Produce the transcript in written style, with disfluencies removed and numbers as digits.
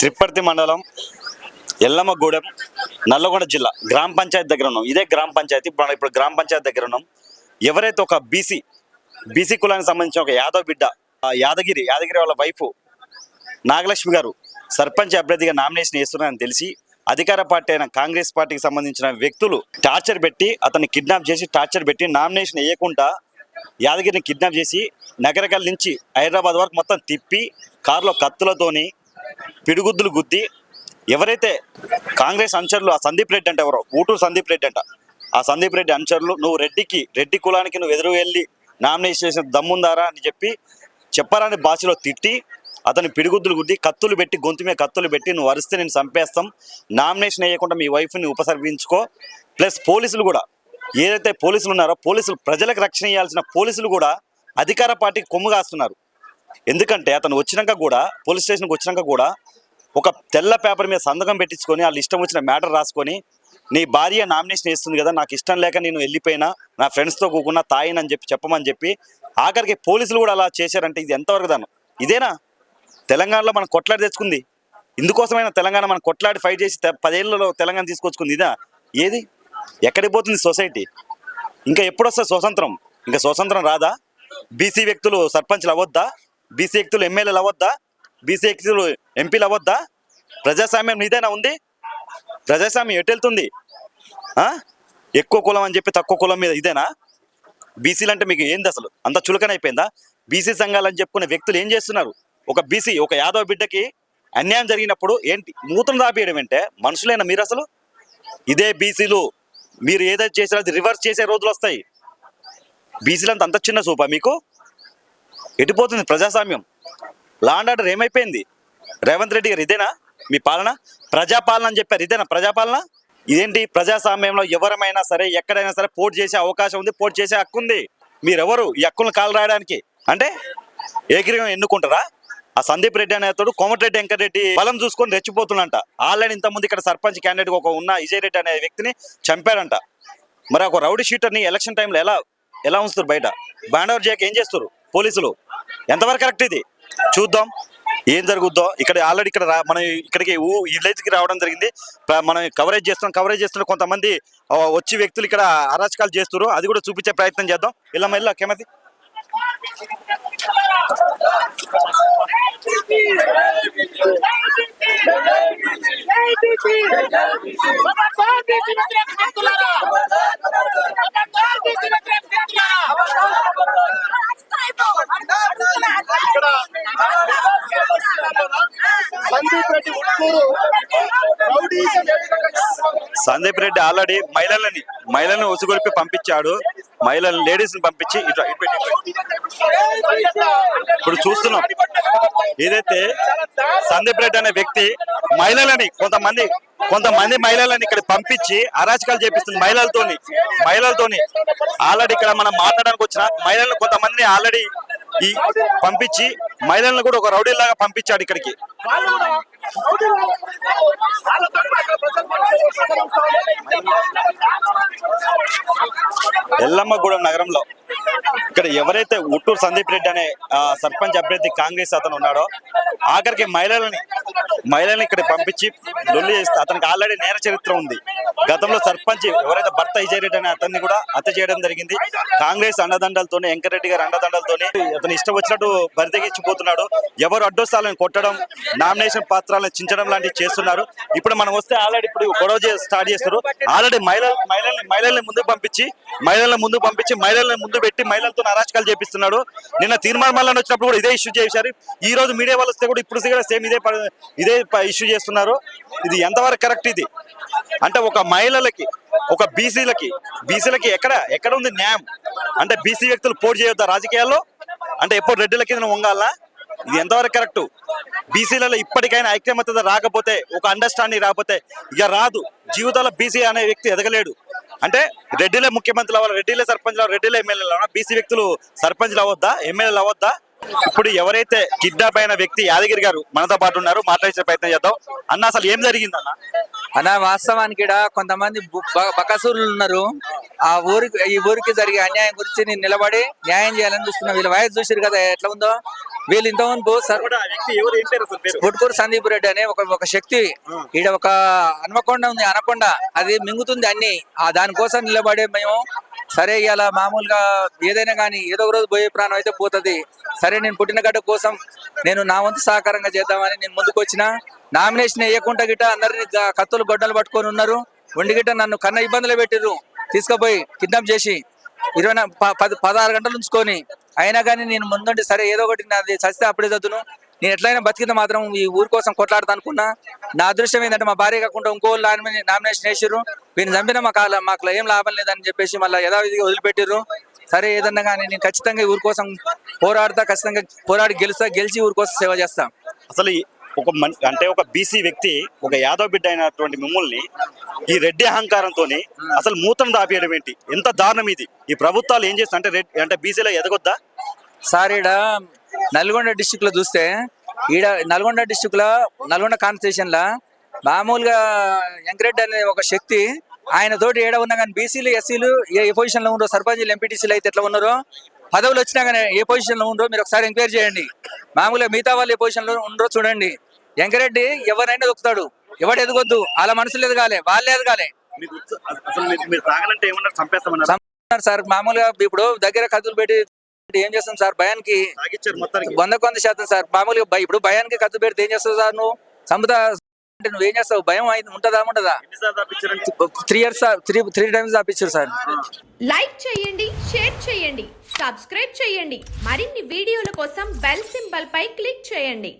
త్రిప్పర్తి మండలం ఎల్లమ్మగూడెం నల్లగొండ జిల్లా గ్రామ పంచాయతీ దగ్గర ఉన్నాం. ఇదే గ్రామ పంచాయతీ. ఇప్పుడు గ్రామ పంచాయతీ దగ్గర ఉన్నాం. ఎవరైతే ఒక బీసీ కులానికి సంబంధించిన ఒక యాదవ్ బిడ్డ యాదగిరి వాళ్ళ వైఫ్ నాగలక్ష్మి గారు సర్పంచ్ అభ్యర్థిగా నామినేషన్ వేస్తున్నారని తెలిసి అధికార పార్టీ అయిన కాంగ్రెస్ పార్టీకి సంబంధించిన వ్యక్తులు అతన్ని కిడ్నాప్ చేసి టార్చర్ పెట్టి నామినేషన్ వేయకుండా యాదగిరిని కిడ్నాప్ చేసి నగరకల్ నుంచి హైదరాబాద్ వరకు మొత్తం తిప్పి కారులో కత్తులతోని పిడుగుద్దులు గుద్ది ఎవరైతే కాంగ్రెస్ అనుచరులు, ఆ సందీప్ రెడ్డి అంటే ఎవరో ఊటూరు సందీప్ రెడ్డి అంట, ఆ సందీప్ రెడ్డి అనుచరులు నువ్వు రెడ్డి కులానికి నువ్వు ఎదురు వెళ్ళి నామినేషన్ చేసిన దమ్ముందారా అని చెప్పారని భాషలో తిట్టి అతని పిడిగుద్దులు గుద్ది కత్తులు పెట్టి గొంతు మీద కత్తులు పెట్టి నువ్వు అరిస్తే నేను చంపేస్తాం, నామినేషన్ వేయకుండా మీ వైఫ్ని ఉపసర్గించుకో. ప్లస్ పోలీసులు కూడా ఏదైతే పోలీసులు ఉన్నారో పోలీసులు ప్రజలకు రక్షణ ఇవ్వాల్సిన పోలీసులు కూడా అధికార పార్టీకి కొమ్ము కాస్తున్నారు. ఎందుకంటే అతను వచ్చినాక కూడా పోలీస్ స్టేషన్కి వచ్చినాక కూడా ఒక తెల్ల పేపర్ మీద సంతకం పెట్టించుకొని వాళ్ళు ఇష్టం వచ్చిన మ్యాటర్ రాసుకొని నీ భార్య నామినేషన్ వేస్తుంది కదా, నాకు ఇష్టం లేక నేను వెళ్ళిపోయినా నా ఫ్రెండ్స్తో కూకున్నా తాయినని చెప్పమని చెప్పి ఆఖరికి పోలీసులు కూడా అలా చేశారంటే ఇది ఎంతవరకు దాను? ఇదేనా తెలంగాణలో మనం కొట్లాడి తెచ్చుకుంది? ఇందుకోసమైనా తెలంగాణ మనం కొట్లాడి ఫైట్ చేసి 10 ఏళ్లలో తెలంగాణ తీసుకొచ్చుకుంది ఇదా? ఏది ఎక్కడికి పోతుంది సొసైటీ? ఇంకా ఎప్పుడు వస్తుంది స్వతంత్రం? ఇంకా స్వతంత్రం రాదా? బీసీ వ్యక్తులు సర్పంచ్లు అవ్వద్దా? బీసీ వ్యక్తులు ఎమ్మెల్యేలు అవ్వద్దా? బీసీ వ్యక్తులు ఎంపీలు అవ్వద్దా? ప్రజాస్వామ్యం ఇదేనా ఉంది? ప్రజాస్వామ్యం ఎటు వెళ్తుంది? ఎక్కువ కులం అని చెప్పి తక్కువ కులం మీద ఇదేనా? బీసీలు అంటే మీకు ఏంది అసలు? అంత చులకన అయిపోయిందా? బీసీ సంఘాలని చెప్పుకునే వ్యక్తులు ఏం చేస్తున్నారు? ఒక యాదవ్ బిడ్డకి అన్యాయం జరిగినప్పుడు ఏంటి మూత్రం దాపియడం అంటే మనుషులైనా మీరు అసలు? ఇదే బీసీలు మీరు ఏదైతే చేసినా అది రివర్స్ చేసే రోజులు వస్తాయి. బీసీలంతా అంత చిన్న చూపా మీకు? ఎటుపోతుంది ప్రజాస్వామ్యం? లా అండ్ ఆర్డర్ ఏమైపోయింది? రేవంత్ రెడ్డి గారు ఇదేనా మీ పాలన? ప్రజాపాలన అని చెప్పారు, ఇదేనా ప్రజాపాలన? ఇదేంటి? ప్రజాస్వామ్యంలో ఎవరమైనా సరే ఎక్కడైనా సరే పోటీ చేసే అవకాశం ఉంది, పోటీ చేసే హక్కు ఉంది. మీరెవరు ఈ హక్కులను కాలు రాయడానికి? అంటే ఏకగ్రీవం ఎన్నుకుంటారా? ఆ సందీప్ రెడ్డి అనే అతడు కోమటిరెడ్డి వెంకటరెడ్డి బలం చూసుకొని రెచ్చిపోతున్నంట. ఆల్రెడీ ఇంతకుముందు ఇక్కడ సర్పంచ్ క్యాండిడేట్ ఉన్న విజయ్ రెడ్డి అనే వ్యక్తిని చంపారంట. మరి ఒక రౌడీ షీటర్ని ఎలక్షన్ టైంలో ఎలా ఉంచుతారు బయట? బ్యాండ్ ఓవర్ చేయక ఏం చేస్తారు పోలీసులు? ఎంతవరకు కరెక్ట్ ఇది? చూద్దాం ఏం జరుగుద్దో. ఆల్రెడీ మనం ఇక్కడికి విలేజ్కి రావడం జరిగింది. మనం కవరేజ్ చేస్తున్న కొంతమంది వచ్చి వ్యక్తులు ఇక్కడ అరాచకాలు చేస్తారు. అది కూడా చూపించే ప్రయత్నం చేద్దాం. ఇలా కెమెరా సందీప్ రెడ్డి ఆల్రెడీ మహిళలను ఉసుగొలిపి పంపించాడు. లేడీస్ ని పంపించి ఇప్పుడు చూస్తున్నాం. ఏదైతే సందీప్ రెడ్డి అనే వ్యక్తి కొంతమంది మహిళలని ఇక్కడ పంపించి అరాచకాలు చేపిస్తుంది మహిళలతోని. ఆల్రెడీ ఇక్కడ మనం మాట్లాడడానికి వచ్చిన మహిళలను కొంతమందిని ఆల్రెడీ పంపించి మహిళలను కూడా ఒక రౌడీ లాగా పంపించాడు ఇక్కడికి. ఎల్లమ్మగూడెం నగరంలో ఇక్కడ ఎవరైతే ఊటూరు సందీప్ రెడ్డి అనే సర్పంచ్ అభ్యర్థి కాంగ్రెస్ అతను ఉన్నాడో ఆఖరికి మహిళల్ని ఇక్కడ పంపించి లొల్లి చేస్తే అతనికి ఆల్రెడీ నేర చరిత్ర ఉంది. గతంలో సర్పంచ్ ఎవరైతే భర్త విజయ్ రెడ్డి అనే అతన్ని కూడా హత్య చేయడం జరిగింది. కాంగ్రెస్ అండదండలతోనే, వెంకరెడ్డి గారి అండదండలతోనే అతను ఇష్టం వచ్చినట్టు బరితెగించిపోతున్నాడు. ఎవరు అడ్డొస్తాలని కొట్టడం, నామినేషన్ పత్రాలను చించడం లాంటివి చేస్తున్నారు. ఇప్పుడు మనం వస్తే ఆల్రెడీ ఇప్పుడు గొడవ స్టార్ట్ చేస్తారు. ఆల్రెడీ మహిళల్ని ముందు పంపించి మహిళల్ని ముందు పెట్టి మహిళలతో అరాచకాలు చేపిస్తున్నాడు. నిన్న తీర్మానం వచ్చినప్పుడు కూడా ఇదే ఇష్యూ చేశారు. ఈ రోజు మీడియా వాళ్ళు వస్తే కూడా ఇప్పుడు సేమ్ ఇదే ఇష్యూ చేస్తున్నారు. ఇది ఎంతవరకు కరెక్ట్? ఇది అంటే ఒక మహిళలకి, ఒక బీసీలకి ఎక్కడ ఉంది న్యాయం? అంటే బీసీ వ్యక్తులు పోటీ చేయొద్దా రాజకీయాల్లో? అంటే ఎప్పుడు రెడ్డిల కింద వంగాలా? ఇది ఎంతవరకు కరెక్ట్? బీసీలలో ఇప్పటికైనా ఐక్యమత్యత రాకపోతే, ఒక అండర్స్టాండింగ్ రాకపోతే ఇక రాదు. జీవితంలో బీసీ అనే వ్యక్తి ఎదగలేడు. అంటే రెడ్డిలే ముఖ్యమంత్రులు అవ్వాలి, రెడ్డిలే సర్పంచ్లు అవ్వాలి, రెడ్డిలే ఎమ్మెల్యేలు అవ్వాలి. బీసీ వ్యక్తులు సర్పంచ్లు అవ్వద్దా, ఎమ్మెల్యేలు అవ్వద్దా? ఇప్పుడు ఎవరైతే కిడ్నాప్ అయిన వ్యక్తి యాదగిరి గారు మనతో పాటు ఉన్నారు, మాట్లాడే ప్రయత్నం చేద్దాం. అన్న అసలు ఏం జరిగింది అన్న? వాస్తవానికి కొంతమంది బకాసురులు ఉన్నారు. ఈ ఊరికి జరిగే అన్యాయం గురించి నేను నిలబడి న్యాయం చేయాలని చూస్తున్నా. వీళ్ళ వయసు చూసారు కదా ఎట్లా ఉందో. వీళ్ళు ఇంతకుముందు కూడా ఆ వ్యక్తి ఎవరు ఏం పేరు అసలు పేరు? పుట్కూరు సందీప్ రెడ్డి అనే ఒక శక్తి ఈడ ఒక హన్మకొండ ఉంది, అనకొండ అది మింగుతుంది అన్ని. ఆ దానికోసం నిలబడే మేము సరే ఇవాళ మామూలుగా ఏదైనా కానీ ఏదో ఒక రోజు పోయే ప్రాణం అయితే పోతుంది. సరే నేను పుట్టిన గడ్డ కోసం నేను నా వంతు సహకారంగా చేద్దామని నేను ముందుకు వచ్చిన. నామినేషన్ వేయకుండా గిట్ట అందరినీ కత్తులు గొడ్డలు పట్టుకొని ఉన్నారు. ఒండి గిట్ట నన్ను కన్న ఇబ్బందులు పెట్టిర్రు, తీసుకుపోయి కిడ్నాప్ చేసి 16 గంటలు ఉంచుకొని. అయినా కానీ నేను ముందుండి సరే ఏదో ఒకటి నాది చస్తే అప్పుడే చదువును, నేను ఎట్లయినా బతికితే మాత్రం ఈ ఊరి కోసం కొట్లాడతా అనుకున్నా. నా అదృష్టం ఏంటంటే మా భార్య కాకుండా ఇంకో నామినేషన్ వేసిర్రు. వీళ్ళు చంపినా మాకు ఏం లాభం లేదని చెప్పేసి మళ్ళీ యథావిధిగా వదిలిపెట్టిర్రు. సరే ఏదన్నా కానీ నేను ఖచ్చితంగా ఈ ఊరి కోసం పోరాడతా, ఖచ్చితంగా పోరాడి గెలిచి ఊరి కోసం సేవ చేస్తా. అసలు అంటే ఒక బీసీ వ్యక్తి, ఒక యాదవ్ బిడ్డ అయినటువంటి మిమ్మల్ని ఈ రెడ్డి అహంకారంతో అసలు మూతను దాపియడం ఏంటి? ఎంత దారుణం ఇది! ఈ ప్రభుత్వాలు ఏం చేస్తా అంటే బీసీలో ఎదగొద్దా సార్? ఈడ నల్గొండ డిస్టిక్ లో చూస్తే నల్గొండ డిస్టిక్ లో నల్గొండ కాన్స్టిట్యూషన్ లా మామూలుగా వెంకరెడ్డి అనే ఒక శక్తి ఆయన తోటి ఏడ ఉన్నా కానీ బీసీలు ఎస్సీలు ఏ పొజిషన్ లో ఉన్నారో, సర్పంచ్లు ఎంపీటీసీలు అయితే ఎట్లా ఉన్నారో, పదవులు వచ్చినా కానీ ఏ పొజిషన్ లో ఉండరో మీరు ఒకసారి ఎంక్వైరీ చేయండి. మామూలుగా మిగతా వాళ్ళు ఏ పొజిషన్ లో ఉండరో చూడండి. వెంకరెడ్డి ఎవరైనా దొక్కుతాడు, ఎవడు ఎదగొద్దు, వాళ్ళ మనసులు ఎదగాలి, వాళ్ళే ఎదగాలి. చంపేస్తున్నారు సార్. మామూలుగా ఇప్పుడు దగ్గర కత్తులు పెట్టి ఏం చేస్తాం సార్? భయానికి 100% సార్. మామూలుగా ఇప్పుడు భయానికి కత్తులు పెడితే ఏం చేస్తావు సార్? నువ్వు చంపుతా అంటే నువ్వేం చేస్తావు? భయం ఉంటుందా? 3 times ఆపించారు సార్. లైక్ చేయండి, షేర్ చేయండి, సబ్స్క్రైబ్ చేయండి. మరిన్ని వీడియోల కోసం బెల్ సింబల్ పై క్లిక్ చేయండి.